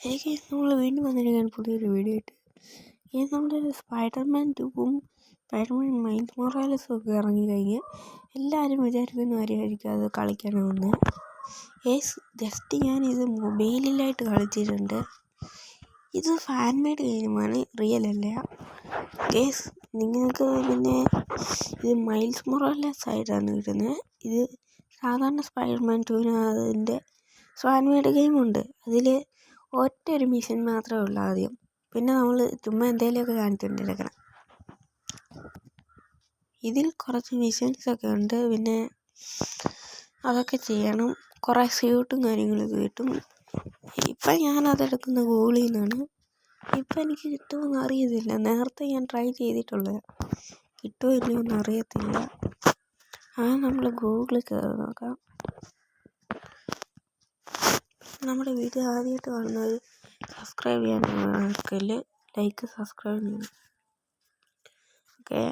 എനിക്ക് നമ്മൾ വീണ്ടും വന്നിരിക്കുകയാണ് പുതിയൊരു വീഡിയോ ആയിട്ട്. ഇത് നമ്മുടെ സ്പൈഡർമാൻ 2ഉം സ്പൈഡർമാൻ മൈൽസ് മൊറാലസും ഒക്കെ ഇറങ്ങിക്കഴിഞ്ഞ് എല്ലാവരും വിചാരിക്കുന്ന കാര്യമായിരിക്കും അത് കളിക്കണമെന്ന്. ജസ്റ്റ് ഞാനിത് മൊബൈലിലായിട്ട് കളിച്ചിട്ടുണ്ട്. ഇത് ഫാൻ മെയ്ഡ് ഗെയിമാണ്, റിയൽ അല്ല. നിങ്ങൾക്ക് പിന്നെ ഇത് മൈൽസ് മൊറാലസ് ആയിട്ടാണ് കിട്ടുന്നത്. ഇത് സാധാരണ സ്പൈഡർമാൻ 2ന് അതിൻ്റെ ഫാൻ മെയ്ഡ് ഗെയിമുണ്ട്. അതിൽ ഒറ്റൊരു മിഷൻ മാത്രമേ ഉള്ളൂ ആദ്യം. പിന്നെ നമ്മൾ ചുമ്മാ എന്തെങ്കിലുമൊക്കെ കാണിച്ചുകൊണ്ടിരിക്കണം. ഇതിൽ കുറച്ച് മിഷൻസൊക്കെ ഉണ്ട്. പിന്നെ അതൊക്കെ ചെയ്യണം. കുറേ സ്യൂട്ടും കാര്യങ്ങളൊക്കെ കിട്ടും. ഇപ്പം ഞാനതെടുക്കുന്ന ഗൂഗിളിൽ നിന്നാണ്. ഇപ്പം എനിക്ക് കിട്ടുമെന്ന് അറിയത്തില്ല. നേരത്തെ ഞാൻ ട്രൈ ചെയ്തിട്ടുള്ളത്. കിട്ടുമോ ഇല്ലയോ എന്ന് അറിയത്തില്ല. നമ്മൾ ഗൂഗിളിൽ കയറി നോക്കാം. നമ്മുടെ വീഡിയോ ആദ്യമായിട്ട് കാണുന്നവർ സബ്സ്ക്രൈബ് ചെയ്യാൻ മറക്കല്ല്. ലൈക്ക് സബ്സ്ക്രൈബ് ചെയ്യണം. ഓക്കെ,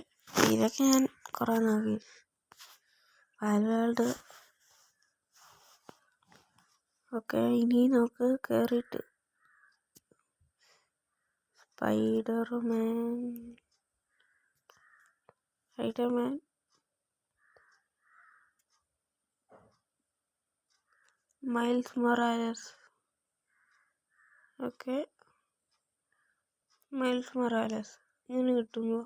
ഇതൊക്കെ ഞാൻ കുറേ നോക്കി. വേൾഡ് ഓക്കെ, ഇനി നമുക്ക് കയറിയിട്ട് Spiderman miles Morales. Okay, miles Morales ഇങ്ങനെ കിട്ടുമ്പോൾ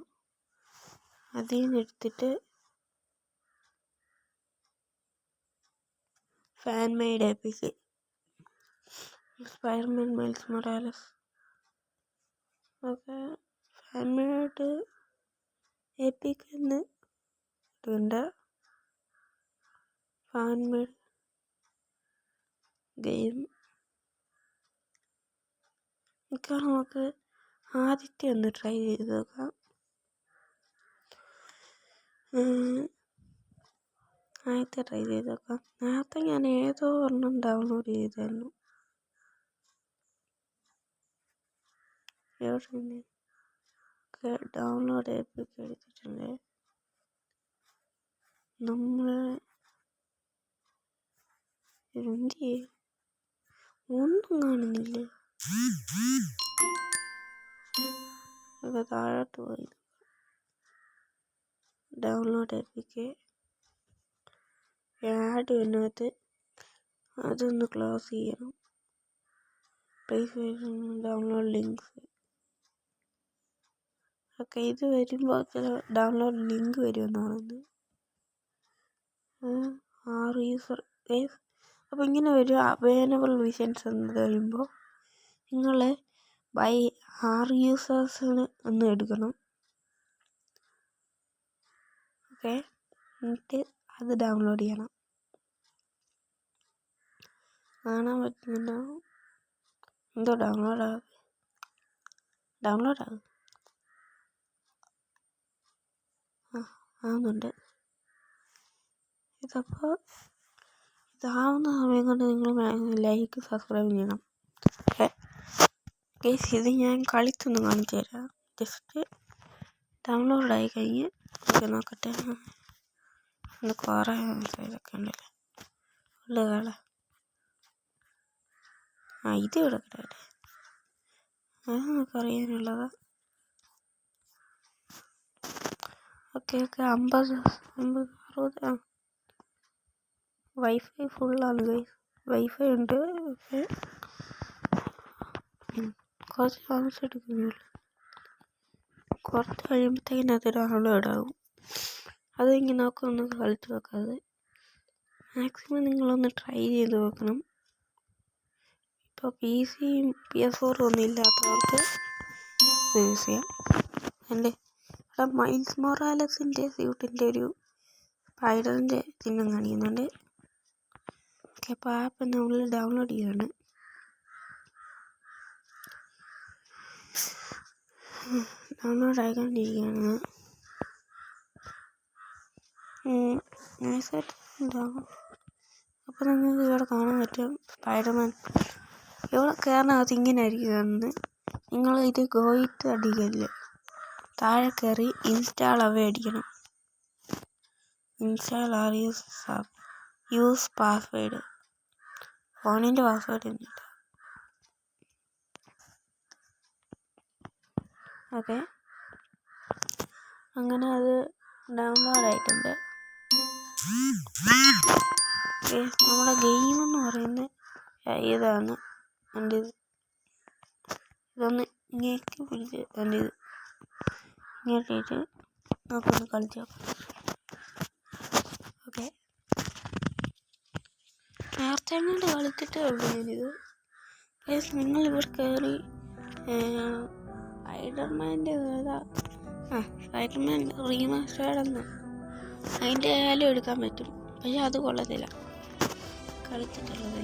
അതിൽ നിന്ന് എടുത്തിട്ട് fan made EPIC Spiderman miles Morales. Okay, fan made EPIC എന്ന് ഇട്ടുണ്ട്. Fan made game. നമുക്ക് ആദ്യത്തെ ഒന്ന് ട്രൈ ചെയ്ത് നോക്കാം. നേരത്തെ ഞാൻ ഏതോ ഒരെണ്ണം ഡൗൺലോഡ് ചെയ്തായിരുന്നു. ഡൗൺലോഡ് എപ്പിക് എടുത്തിട്ടുണ്ട്. നമ്മൾ ഒന്നും കാണുന്നില്ല. താഴോട്ട് പോയി. ഡൗൺലോഡ് എപ്പിക് ആഡ് വന്നത് അതൊന്ന് ക്ലോസ് ചെയ്യണം. Download links. ഓക്കെ, ഇത് വരുമ്പോൾ ചില ഡൗൺലോഡ് ലിങ്ക് വരുമെന്ന് പറയുന്നത്. 6 യൂസർ. അപ്പോൾ ഇങ്ങനെ വരും. അവൈലബിൾ വിഷൻസ് എന്ന് കഴിയുമ്പോൾ നിങ്ങൾ 6 യൂസേഴ്സിന് ഒന്ന് എടുക്കണം. ഓക്കെ, എന്നിട്ട് അത് ഡൗൺലോഡ് ചെയ്യണം. കാണാൻ പറ്റുന്നുണ്ടാവും. എന്തോ ഡൗൺലോഡ് ആവുന്നുണ്ട്. ഇതപ്പോൾ ഇതാവുന്ന സമയം കൊണ്ട് നിങ്ങൾ ലൈക്ക് സബ്സ്ക്രൈബ് ചെയ്യണം. ഗൈസ്, ഇത് ഞാൻ കളിച്ചൊന്ന് കാണിച്ചു തരാം. ജസ്റ്റ് ഡൗൺലോഡ് ആയി കഴിഞ്ഞ് നോക്കട്ടെ. ഒന്ന് കുറേ ഇതൊക്കെ ഉണ്ടല്ലേ ഉള്ളതാണ്. ഇത് ഇവിടെ കിടക്കട്ടെ. അത് നമുക്ക് അറിയാനുള്ളതാ. ഓക്കെ 50 60 വൈഫൈ ഫുള്ളാണ് ഗൈസ്. വൈഫൈ ഉണ്ട്. ഓക്കെ, കുറച്ച് താമസം എടുക്കുന്നുള്ളൂ. കുറച്ച് കഴിയുമ്പോഴത്തേക്കിനും അത് ഡൗൺലോഡ് ആകും. അതിങ്ങനെ നോക്കൊന്ന് കളിച്ച് നോക്കാതെ മാക്സിമം നിങ്ങളൊന്ന് ട്രൈ ചെയ്ത് നോക്കണം. ഇപ്പോൾ PC-യും PS4 ഒന്നും ഇല്ലാത്തവർക്ക് യൂസ് ചെയ്യാം. എൻ്റെ ഇവിടെ മൈൽസ് മൊറാലസിൻ്റെ സ്യൂട്ടിൻ്റെ ഒരു സ്പൈഡറിൻ്റെ ചിഹ്നം കാണിക്കുന്നുണ്ട്. ഓക്കെ, അപ്പോൾ ആപ്പ് നമ്മൾ ഡൗൺലോഡ് ചെയ്യാണ്. ഡൗൺലോഡ് ആയിക്കൊണ്ടിരിക്കുകയാണ്. നൈസായിട്ട് ഉണ്ടാകും. അപ്പോൾ നിങ്ങൾക്ക് ഇവിടെ കാണാൻ പറ്റും സ്പൈഡർമാൻ. ഇവിടെ കയറിനകത്ത് ഇങ്ങനെ ആയിരിക്കും കാണുന്നത്. നിങ്ങൾ ഇത് ഗോയിട്ട് അടിക്കല്ലേ, താഴെ കയറി ഇൻസ്റ്റാൾ അവേ അടിക്കണം. Install or use password. ഫോണിൻ്റെ പാസ്വേഡ് എന്നിട്ട് ഓക്കെ, അങ്ങനെ അത് ഡൗൺലോഡ് ആയിട്ടുണ്ട്. നമ്മുടെ ഗെയിം എന്ന് പറയുന്നത് ഇതാണ്. എൻ്റെ ഇതൊന്ന് ഞെക്കി പിടിച്ച് എൻ്റെ ഇത് ഞെട്ടിയിട്ട് നമുക്കൊന്ന് കളിച്ച് നോക്കാം. ഓക്കെ, നേരത്തെ കൊണ്ട് കളിച്ചിട്ടേ ഉള്ളൂ ഞാനിത്. നിങ്ങളിവിടെ കയറി സ്പൈഡർമാൻ്റെ സ്പൈഡർമാൻ റീമാസ്റ്റേർഡെന്ന് അതിൻ്റെ ആയാലും എടുക്കാൻ പറ്റും. പക്ഷെ അത് കൊള്ളത്തില്ല കളിച്ചിട്ടുള്ളത്.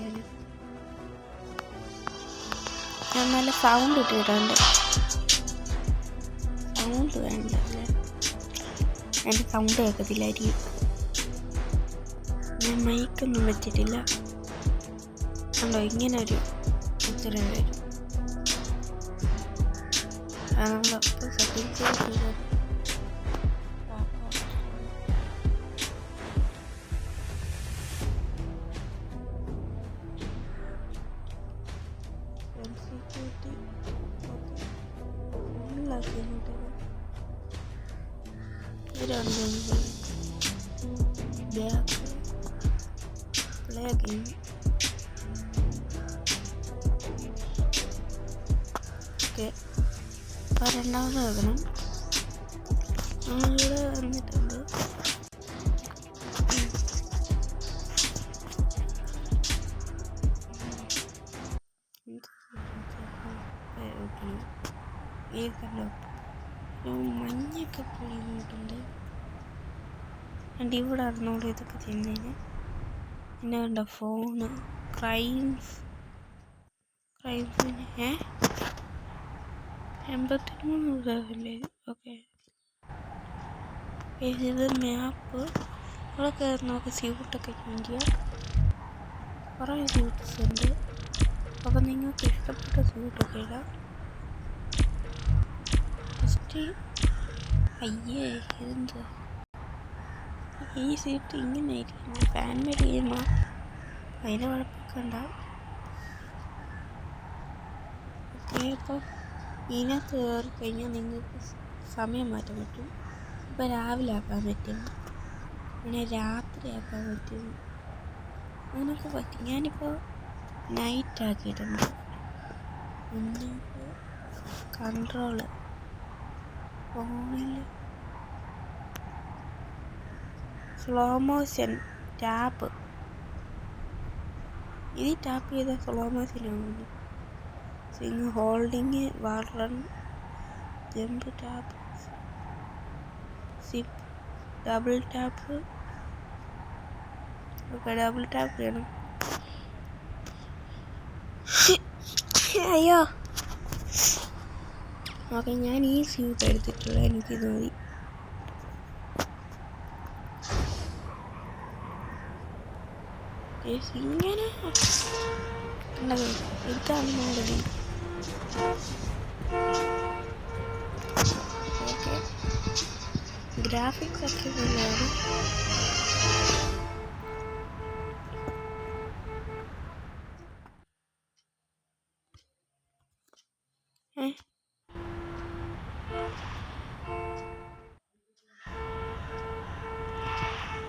ഞാൻ നല്ല സൗണ്ട് ഇട്ടിട്ടുണ്ട്. സൗണ്ട് വേണ്ട, എൻ്റെ സൗണ്ട് കേൾക്കത്തില്ലായിരിക്കും. ഞാൻ മൈക്കൊന്നും വെച്ചിട്ടില്ല. കണ്ടോ, ഇങ്ങനെ ഒരു ഉത്തരം വരും. നമ്മളപ്പോൾ സെറ്റിംഗ്സ് പ്ലേ ഗെയിം. ഓക്കെ, അപ്പോൾ രണ്ടാമത് വെക്കണം. നമ്മളിവിടെ വന്നിട്ടുണ്ട്. ഈ കണ്ടോ മഞ്ഞൊക്കെ പൊഴിഞ്ഞിട്ടുണ്ട്. എൻ്റെ ഇവിടെ അറിഞ്ഞോളൂ ഇതൊക്കെ ചെയ്യുന്നതിന്. പിന്നെ കണ്ടോ ഫോണ് ക്രൈംസിന് 83 രൂപയല്ലേ. ഓക്കെ, ഇത് മാപ്പ്. ഇവിടെ കയറി നോക്കി സ്യൂട്ടൊക്കെ ചെയ്യാം. കുറേ സ്യൂട്ട്സ് ഉണ്ട്. അപ്പോൾ നിങ്ങൾക്ക് ഇഷ്ടപ്പെട്ട സ്യൂട്ടൊക്കെ ഇടാം. ഫസ്റ്റ് അയ്യേ ഇതെന്താ ഈ സീറ്റ് ഇങ്ങനെ ആയിരിക്കും. ഫാൻ മേഡ് ചെയ്യുമ്പോൾ അതിൻ്റെ കുഴപ്പമൊക്കെ ഉണ്ടാവും. ഓക്കെ, അപ്പോൾ ഇതിനകത്ത് കയറി കഴിഞ്ഞാൽ നിങ്ങൾക്ക് സമയം മാറ്റാൻ പറ്റും. ഇപ്പോൾ രാവിലെ ആക്കാൻ പറ്റും, പിന്നെ രാത്രി ആക്കാൻ പറ്റും, അങ്ങനെയൊക്കെ പറ്റും. ഞാനിപ്പോൾ നൈറ്റ് ആക്കിയിട്ടുണ്ട്. പിന്നെ കൺട്രോള് ഫോണിൽ സ്ലോ മോഷൻ ടാപ്പ്. ഇത് ടാപ്പ് ചെയ്താൽ സ്ലോ മോഷൻ ആവുന്നു. Swing holding water jump tap sip double tap. Okay, double tap ചെയ്യണം. അയ്യോ, ഓക്കെ, ഞാൻ ഈ സ്യൂട്ട് എടുത്തിട്ടുള്ള എനിക്കിത് മതി. ഇങ്ങനെ ഇതാണ് മോഡൽ. ഓക്കെ, ഗ്രാഫിക്സ് ഒക്കെ നല്ലതാണ്.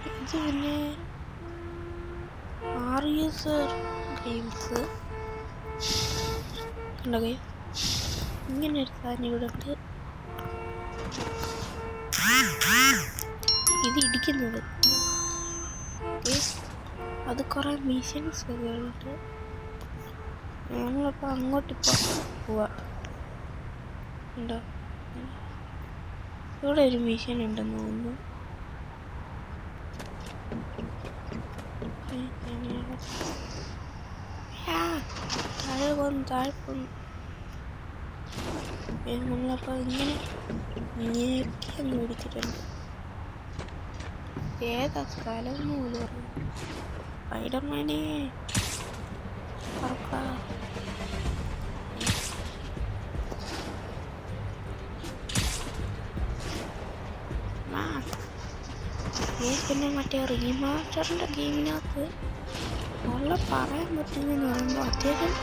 ഇത് പിന്നെ RUSER ഗെയിംസ് കണ്ടോ. ഇങ്ങനെ ഒരു സാധനം ഇവിടെ ഉണ്ട്. ഇത് ഇടിക്കുന്നത് അത് കുറേ മിഷൻസ് ഒക്കെ ഉണ്ട്. ഞങ്ങളപ്പോൾ അങ്ങോട്ടിപ്പോൾ പോവാം. ഉണ്ടോ, ഇവിടെ ഒരു മിഷൻ ഉണ്ടെന്ന് തോന്നുന്നു. നമ്മളപ്പോൾ ഇങ്ങനെ ഞെക്കിയൊന്ന് പിടിച്ചിട്ടുണ്ട്. ഏതാ സ്ഥലം പോലും പറഞ്ഞു. സ്പൈഡർമാനെ പിന്നെ മറ്റേ റീമാസ്റ്ററിൻ്റെ ഗെയിമിനകത്ത് നല്ല പറയാൻ പറ്റുന്നതെന്ന് പറയുമ്പോൾ അത്യാവശ്യം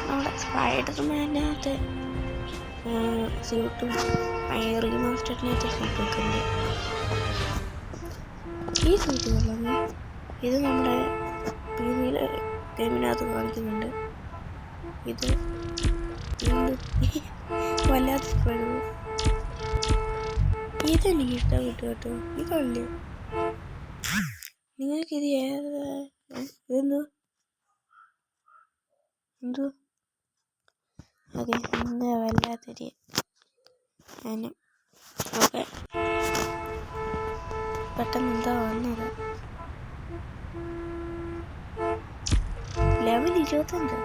നമ്മുടെ സ്പൈഡർമാനകത്ത് സ്യൂട്ടും റീമാസ്റ്ററിനകത്ത് സ്യൂട്ടൊക്കെ ഉണ്ട്. ഈ സ്യൂട്ട് കൊള്ളാം. ഇത് നമ്മുടെ PCയിലെ ഗെയിമിനകത്ത് കാണിക്കുന്നുണ്ട്. ഇത് വല്ലാത്ത കഴിവ്. ഇതെനിക്ക് ഇഷ്ടപ്പെട്ടു കേട്ടോ. ഇതല്ലേ നിങ്ങൾക്കിത് ഇതെന്തോ അതെ എന്താ വല്ലാത്തൊരു ഞാനും ഓക്കെ പെട്ടെന്ന് എന്താ വന്നത്. ലെവൽ 25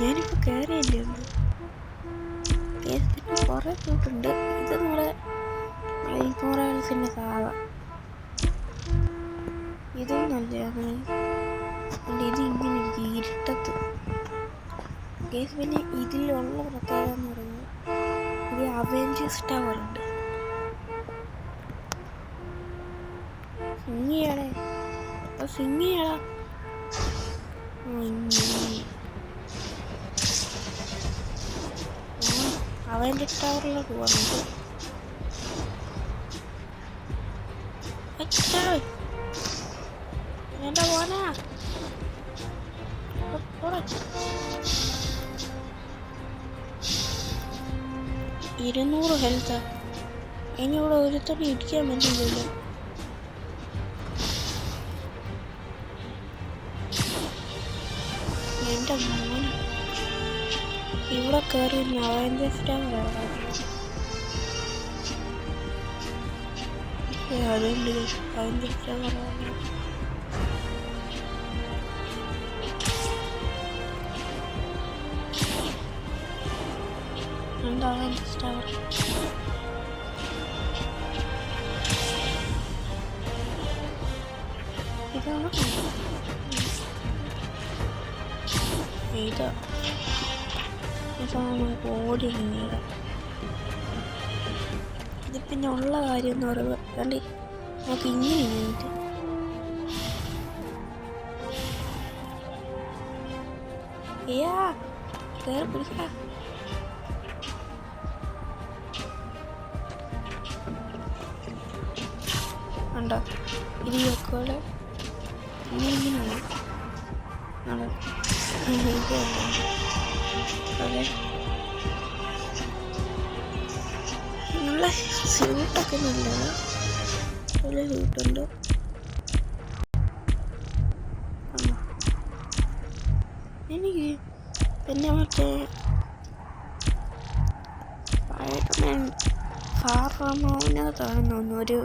ഞാനിപ്പോൾ കയറിയല്ലേ ഉണ്ട്. പിന്നെ കുറേ കൂട്ടുണ്ട്. ഇത് നമ്മുടെ സാധ ഇതും നല്ലതാണ്. ഇത് ഇങ്ങനെ ഇരുട്ടത്ത് കേസ്. പിന്നെ ഇതിലുള്ള പ്രത്യേകത എന്ന് പറയുന്നത് ഇത് അവെഞ്ചേഴ്സ് ടവർ ഉണ്ട്. സിംഗിയാടേ സിംഗിയാടാ അവെഞ്ചേഴ്സ് ടവറിലോട്ട് വന്നത്. എന്റെ മോനാ 200 ഹെൽത്താ. ഇനി ഇവിടെ ഒരുത്തന്നെ ഇടിക്കാൻ പറ്റില്ലല്ലോ. എന്റെ മോനെ ഇവിടെ കയറി അവെഞ്ചേഴ്സ് ടവർ അതുണ്ട്. Avengers tower Avengers Tower. ഇതാണ് ഓടി. ഇത് പിന്നെ ഉള്ള കാര്യം എന്ന് പറയുന്നത് കണ്ടി നമുക്ക് ഇങ്ങനെ കഴിഞ്ഞിട്ട് കയറി പിടിക്ക. ഉണ്ടോ ഇരിക്കോടെ ഇങ്ങനെയാണ് അതെ. നല്ല സ്യൂട്ടൊക്കെ നല്ലതാണ്. നല്ല സ്യൂട്ടുണ്ട്. എനിക്ക് പിന്നെ മറ്റേ സ്പൈഡർമാൻ ഫാർ ഫ്രം ഹോമിനകത്താണെന്ന് ഒരു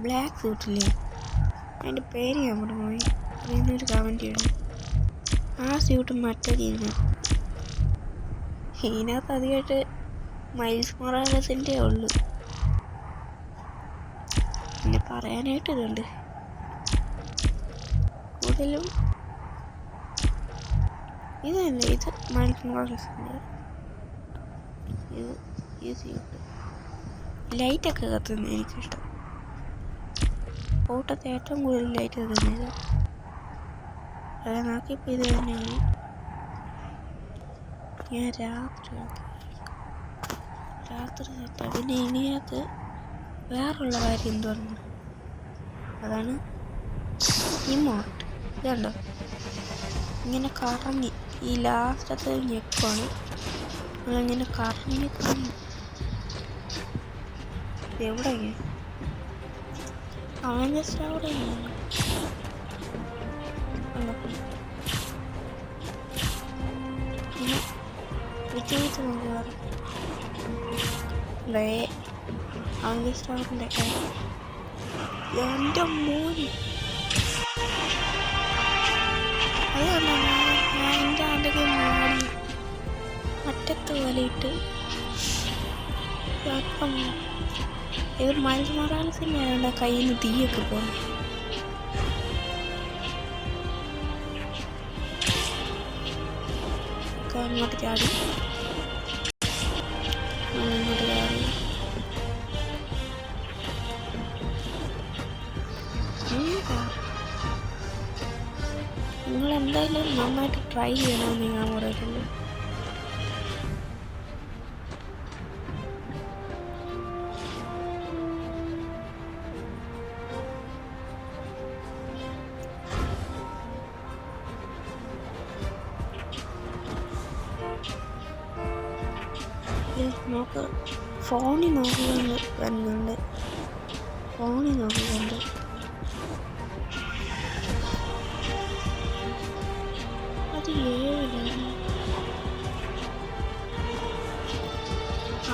ബ്ലാക്ക് സ്യൂട്ടില്ലേ, അതിൻ്റെ പേര് ഞാൻ മറന്നുപോയി. അതിനൊരു കമൻറ്റ് ചെയ്യണം. ആ സ്യൂട്ട് മറ്റേതിരുന്നു. ഇതിനകത്ത് അധികമായിട്ട് മൈൽസ് മൊറാലസിൻ്റെ ഉള്ളു. പിന്നെ പറയാനായിട്ട് ഇതുണ്ട്. കൂടുതലും ഇത് തന്നെ. ഇത് മൈൽസ് മൊറാലസിൻ്റെ ഈ സ്യൂട്ട് ലൈറ്റൊക്കെ കത്തുന്നത് എനിക്കിഷ്ടം. ഓട്ടത്തെ ഏറ്റവും കൂടുതൽ ലൈറ്റ് കത്തുന്നത് അത് നോക്കിയപ്പോൾ ഇത് തന്നെയാണ്. ഞാൻ രാത്രി സെറ്റ്. പിന്നെ ഇനിയകത്ത് വേറുള്ള കാര്യം എന്തുവാണ്, അതാണ് ഇമോട്ട്. ഇതുണ്ടോ ഇങ്ങനെ കറങ്ങി ഈ ലാസ്റ്റത്തെ ഞെക്കാണ് അതിങ്ങനെ കറങ്ങി എവിടെയാണ് അവെഞ്ചേഴ്സ് ടവർ വിജയിച്ച് നോക്കാറ് അവെഞ്ചേഴ്സ് ടവറിൻ്റെ എൻ്റെ മോന്. അതല്ല ഞാൻ എൻ്റെ ആണ്ടൊക്കെ മോടി മറ്റത്ത് പോലെയിട്ട് ഇത് മൈൽസ് മൊറാലസിൻ്റെ ആയതുകൊണ്ട് കയ്യിൽ നിന്ന് തീയൊക്കെ പോകും. അങ്ങോട്ട് ചാടി അങ്ങോട്ട് ചാടി നിങ്ങളെന്തായാലും നന്നായിട്ട് ട്രൈ ചെയ്യണമെന്ന് ഞാൻ പറയുള്ളൂ. നമുക്ക് ഫോണിൽ നോക്കിക്കൊണ്ട് വരുന്നുണ്ട്. ഫോണിൽ നോക്കിക്കൊണ്ട് അത് ഏഴിലാണ്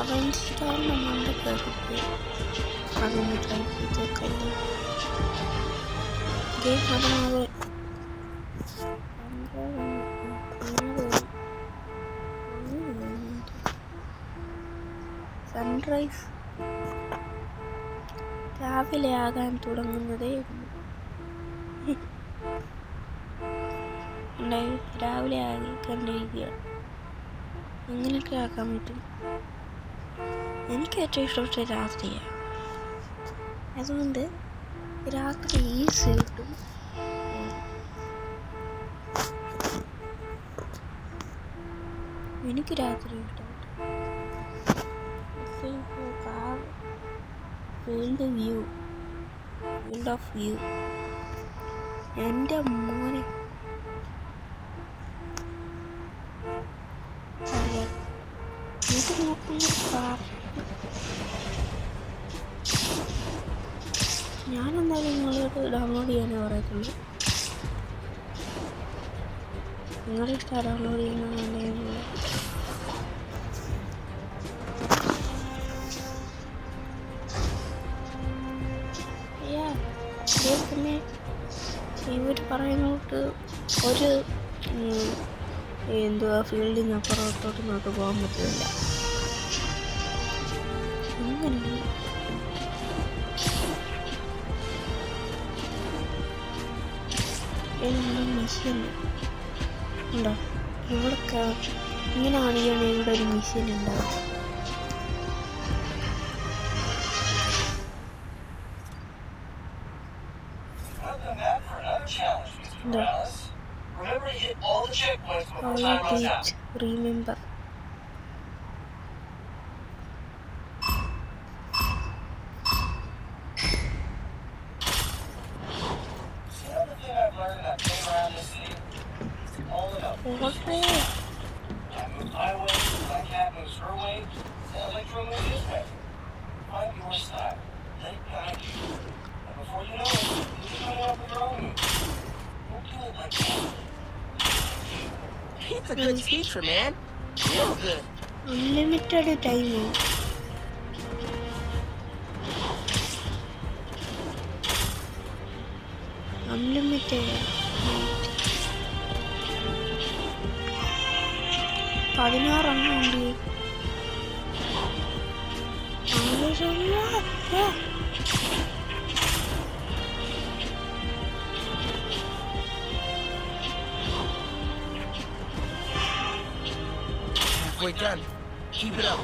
അവൻ സ്റ്റാറിൻ്റെ മണ്ട കയറിപ്പോയി. അതൊന്ന് ട്രൈ ചെയ്തേക്കല്ലേ ഗെയിം. അതിനാതെ സൺറൈസ് രാവിലെ ആകാൻ തുടങ്ങുന്നതേ രാവിലെ ആകിക്കൊണ്ടിരിക്കുക. അങ്ങനെയൊക്കെ ആക്കാൻ പറ്റും. എനിക്ക് ഏറ്റവും ഇഷ്ടപ്പെട്ട രാത്രിയാണ്. അതുകൊണ്ട് രാത്രി ഈസി കിട്ടും. എനിക്ക് രാത്രി ഇഷ്ടപ്പെട്ടു. ഫീൽഡ് ഓഫ് വ്യൂ എൻ്റെ മോനെ ഇത് നോക്കുന്ന ഞാനെന്തായാലും നിങ്ങളോട് ഡൗൺലോഡ് ചെയ്യാനേ പറയത്തുള്ളൂ. നിങ്ങളുടെ ഇഷ്ടം ഡൗൺലോഡ് ചെയ്യുന്നതല്ലേ. പിന്നെ ഇവർ പറയുന്നോട്ട് ഒരു എന്തുവാ ഫീൽഡിൽ നിന്ന് അപ്പുറത്തോട്ട് നോട്ട് പോകാൻ പറ്റില്ല. അങ്ങനെ മെഷീൻ ഉണ്ടോ ഇവിടൊക്കെ? ഇങ്ങനെയാണെങ്കിൽ ഇവിടെ ഒരു മെഷീൻ ഉണ്ടാവും. Remember. It's a good feature, man. Real good. Unlimited time. Unlimited. 16 ഉണ്ട്. Halfway done. Keep it up.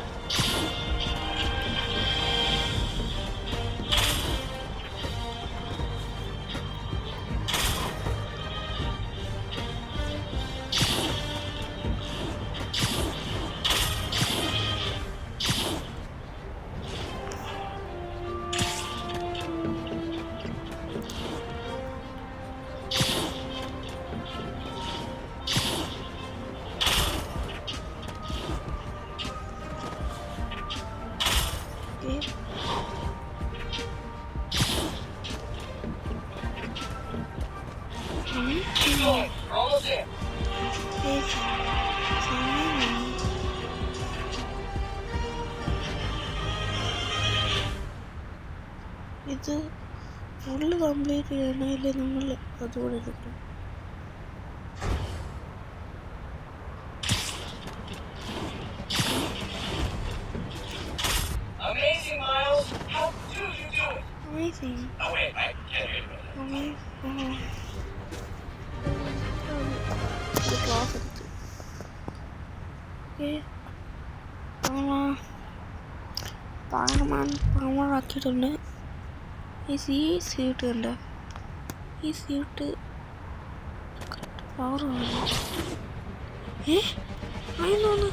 ഇത് ഫുള്ള് കംപ്ലീറ്റ് ചെയ്യണമല്ലേ നമ്മൾ അതുകൂടെ എടുക്കും. Amazing, Miles. How do you do it? Amazing. Oh wait, I can't hear you. Power ആക്കിയിട്ടുണ്ട്. ഈ seat കണ്ട, ഈ seat പവറാണ്. അതെന്തോന്ന്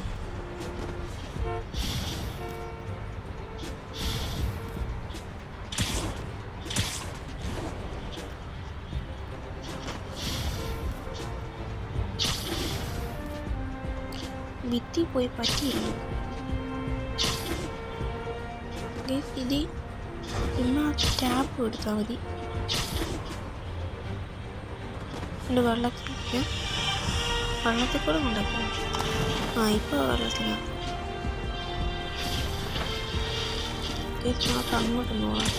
ഭിത്തി പോയി പറ്റിയില്ല. ഗൈസ് ഇത് ചുമ്മാ ടാപ്പ് എടുത്താൽ മതി. എൻ്റെ വെള്ളത്തിൽ കൂടെ കൊണ്ടാക്കണം. ഇപ്പോൾ വെള്ളത്തിലാണ്. നമുക്ക് അങ്ങോട്ട് പോകാം.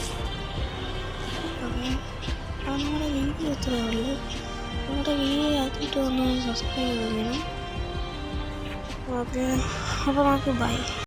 അപ്പോൾ നമ്മുടെ വീഡിയോ എത്രയേ ഉള്ളൂ. നമ്മുടെ വീഡിയോ ആക്കിയിട്ട് ഒന്ന് സബ്സ്ക്രൈബ് ചെയ്യണം. ഓക്കെ, അപ്പോൾ നമുക്ക് ബൈ.